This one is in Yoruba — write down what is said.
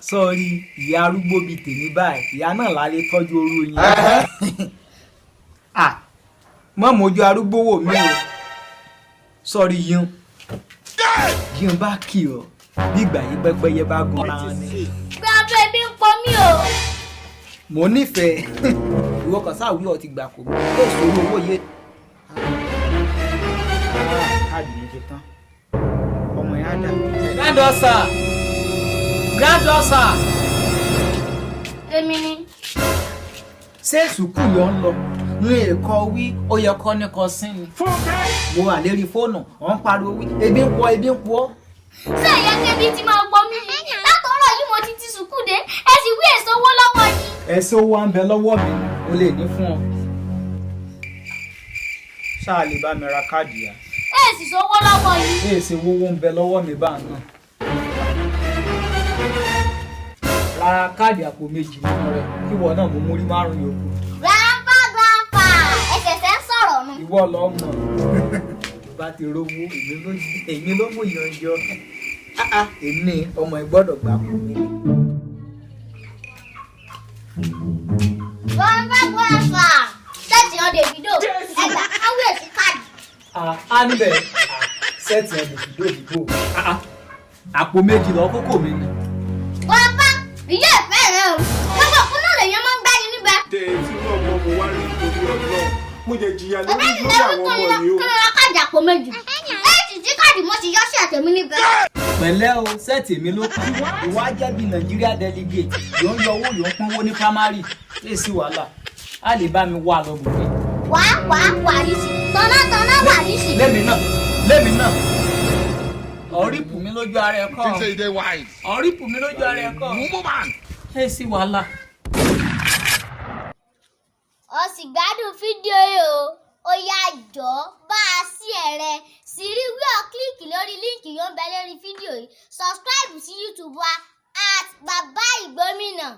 Sọ́ọ́rí ìyá arúgbó bíi tèmi báyìí ìyá náà lálẹ́ tọ́jú orú yín. Mọ́ mojú arúgbó wò mí o. Sọ́ọ́rí yín bá kì ọ́ bí ìgbà yìí pẹ́pẹ́yẹ bá gunra wọn ni. Gbàgbé mi ń pọ̀ mí o. Mo nífẹ̀ẹ́ ìwọ kan sáwí ọ ti gbà kó mi yóò sórí owó yé. Káàdì yìí ti tán ọmọ yẹn á dà. Granddaughter. Èmi ni. Ṣé sùkúù yọ ń lọ ní ẹ̀kọ́ wí ó yẹ kọ́ ní kọ́ sí ni. Mo wà lérí fóònù ọ̀ ń pariwo wí ebi ń pọ̀. Ṣé ìyá kẹ́bí ti máa gbọ́ mí? Látọ̀rọ̀ yìí mo ti sùkúù dé ẹ sì wí èso owó lọ́wọ́ yìí. Ẹ̀sẹ̀ owó à ń bẹ lọ́wọ́ mi mo lè ní fún ọ. Ṣáà lè bá mi ra káàdì yá. Ẹ sì sówó lọ́wọ́ yìí. Èsì owó ń bẹ lọ́wọ́ mi bá náà. Ra káàdì àpò méjì nínú rẹ̀ kí wọ́n náà mú múrí márùn-ún yòókù. Grandpa ẹ̀ṣẹ̀ṣẹ̀ ń sọ̀rọ̀ nù. Ìwọ lọ́mọ bá ti rówó èmi ló mú ìyànjọ. Èmi ọmọ ẹ gbọ́dọ̀ gbà kú mi. Grandpa ṣẹ́ẹ̀tì ọ̀ Davido ẹgbà káwé sí káàdì. A níbẹ̀ ṣẹ́ẹ̀tì ọ̀ Davido àpò méjì lọ kókò mi ni. Grandpa ìyá ìfẹ́ rẹ o gbogbo òkú náà lèyàn máa ń gbá yín níbẹ̀. Tí wọ́n mọ mo wá rí nítorí ọlọ́run mo jẹ jìyà lórí àwọn ọmọ yìí o. Kí ló ra káàdì àpò méjì? Ẹ̀ẹ́dì tí káàdì mo ti yọ sí àtẹ̀mí níbẹ̀. Pẹ̀lẹ́ o ṣẹ́ẹ̀tì mi ló kù ìwà jẹ́ bí Nàìjíríà delegate yóò ń yọ owó yóò ń pọ́nwó ní primary lèsì wàhálà á lè bá mi wà lọ́bùnrin. Wàrísì tọ́nà wàrísì. Lémi náà ọ̀rípù mi lójú ara ẹ̀ kọ́ ọ̀rípù mi lójú ara ẹ̀ kọ́ lèsì wàhálà. Ó sì gbádùn fídíò yìí o. Ó yá jọ bá a sí ẹ̀rẹ̀ sì rí wí ọ́ kílíkì lórí líǹkì yóò ń bẹ lórí fídíò yìí. Subscribe sí YouTube wa @BabaIgbomina.